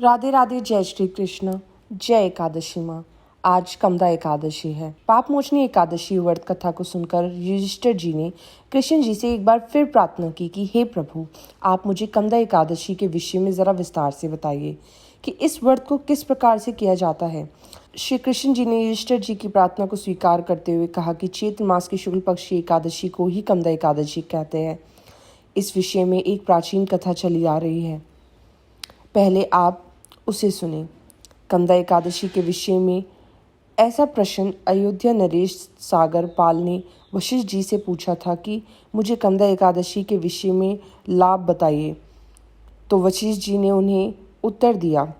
राधे राधे। जय श्री कृष्ण। जय एकादशी माँ। आज कमदा एकादशी है। पाप मोचनी एकादशी व्रत कथा को सुनकर युधिष्ठिर जी ने कृष्ण जी से एक बार फिर प्रार्थना की कि हे प्रभु, आप मुझे कमदा एकादशी के विषय में जरा विस्तार से बताइए कि इस व्रत को किस प्रकार से किया जाता है। श्री कृष्ण जी ने युधिष्ठिर जी की प्रार्थना को स्वीकार करते हुए कहा कि चैत्र मास की शुक्ल पक्ष की एकादशी को ही कमदा एकादशी कहते हैं। इस विषय में एक प्राचीन कथा चली आ रही है, पहले आप उसे सुने। कमदा एकादशी के विषय में ऐसा प्रश्न अयोध्या नरेश सागर पाल ने वशिष्ठ जी से पूछा था कि मुझे कमदा एकादशी के विषय में लाभ बताइए। तो वशिष्ठ जी ने उन्हें उत्तर दिया,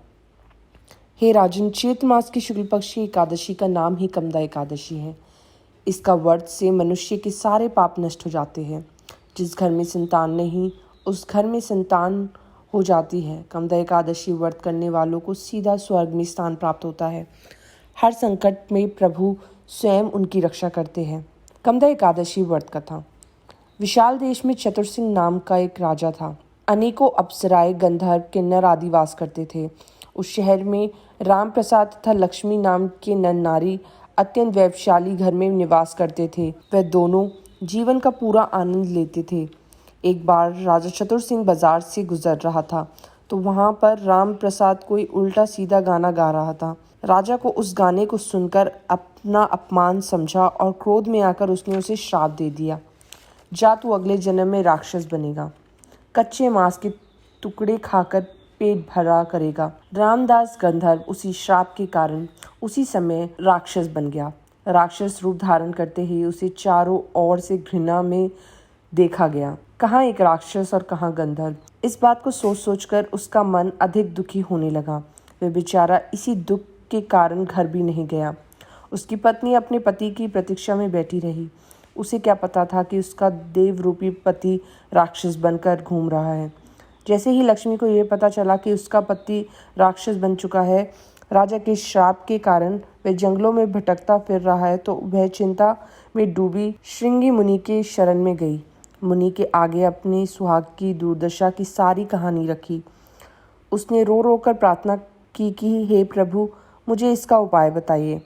हे राजन, चैत्र मास की शुक्ल पक्ष की एकादशी का नाम ही कमदा एकादशी है। इसका व्रत से मनुष्य के सारे पाप नष्ट हो जाते हैं। जिस घर में संतान नहीं, उस घर में संतान हो जाती है। कमदा एकादशी व्रत करने वालों को सीधा स्वर्ग में स्थान प्राप्त होता है। हर संकट में प्रभु स्वयं उनकी रक्षा करते हैं। कमदा एकादशी व्रत कथा। विशाल देश में चतुर सिंह नाम का एक राजा था। अनेकों अप्सराएं, गंधर्व, किन्नर आदि वास करते थे। उस शहर में राम प्रसाद तथा लक्ष्मी नाम के नर नारी अत्यंत वैभवशाली घर में निवास करते थे। वह दोनों जीवन का पूरा आनंद लेते थे। एक बार राजा चतुर सिंह बाजार से गुजर रहा था तो वहां पर राम प्रसाद कोई उल्टा सीधा गाना गा रहा था। राजा को उस गाने को सुनकर अपना अपमान समझा और क्रोध में आकर उसने उसे श्राप दे दिया, जा तू अगले जन्म में राक्षस बनेगा, कच्चे मांस के टुकड़े खाकर पेट भरा करेगा। रामदास गंधर्व उसी श्राप के कारण उसी समय राक्षस बन गया। राक्षस रूप धारण करते ही उसे चारों ओर से घृणा में देखा गया। कहाँ एक राक्षस और कहाँ गंधर्व। इस बात को सोच सोचकर उसका मन अधिक दुखी होने लगा। वह बेचारा इसी दुख के कारण घर भी नहीं गया। उसकी पत्नी अपने पति की प्रतीक्षा में बैठी रही। उसे क्या पता था कि उसका देव रूपी पति राक्षस बनकर घूम रहा है। जैसे ही लक्ष्मी को यह पता चला कि उसका पति राक्षस बन चुका है, राजा के श्राप के कारण वह जंगलों में भटकता फिर रहा है, तो वह चिंता में डूबी श्रृंगी मुनि के शरण में गई। मुनि के आगे अपने सुहाग की दुर्दशा की सारी कहानी रखी। उसने रो रो कर प्रार्थना की कि हे प्रभु, मुझे इसका उपाय बताइए।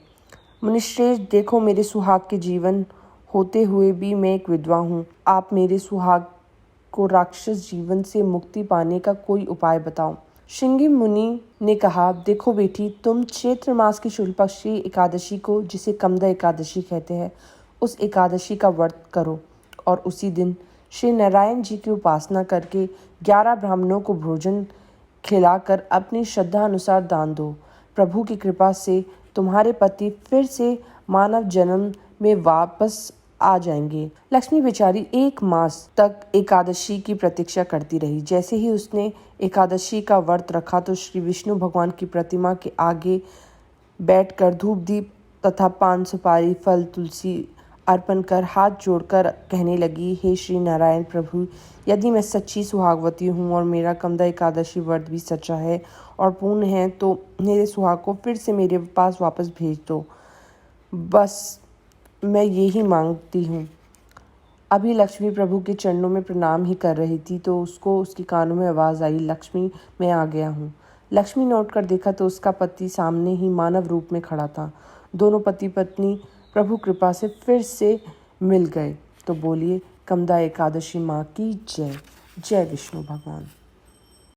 मुनिश्रेष्ठ, देखो, मेरे सुहाग के जीवन होते हुए भी मैं एक विधवा हूँ। आप मेरे सुहाग को राक्षस जीवन से मुक्ति पाने का कोई उपाय बताओ। श्रृंगी मुनि ने कहा, देखो बेटी, तुम चैत्र मास की शुक्ल पक्ष की एकादशी को, जिसे कमदा एकादशी कहते हैं, उस एकादशी का व्रत करो और उसी दिन श्री नारायण जी की उपासना करके 11 ब्राह्मणों को भोजन खिलाकर अपनी श्रद्धा अनुसार दान दो। प्रभु की कृपा से तुम्हारे पति फिर से मानव जन्म में वापस आ जाएंगे। लक्ष्मी बेचारी 1 मास तक एकादशी की प्रतीक्षा करती रही। जैसे ही उसने एकादशी का व्रत रखा तो श्री विष्णु भगवान की प्रतिमा के आगे बैठकर धूप दीप तथा पान सुपारी फल तुलसी अर्पण कर हाथ जोड़कर कहने लगी, हे श्री नारायण प्रभु, यदि मैं सच्ची सुहागवती हूँ और मेरा कमदा एकादशी व्रत भी सच्चा है और पूर्ण है, तो मेरे सुहाग को फिर से मेरे पास वापस भेज दो। बस मैं यही मांगती हूँ। अभी लक्ष्मी प्रभु के चरणों में प्रणाम ही कर रही थी तो उसको उसके कानों में आवाज़ आई, लक्ष्मी, मैं आ गया हूँ। लक्ष्मी ने उठकर देखा तो उसका पति सामने ही मानव रूप में खड़ा था। दोनों पति पत्नी प्रभु कृपा से फिर से मिल गए। तो बोलिए, कमदा एकादशी माँ की जय। जय विष्णु भगवान।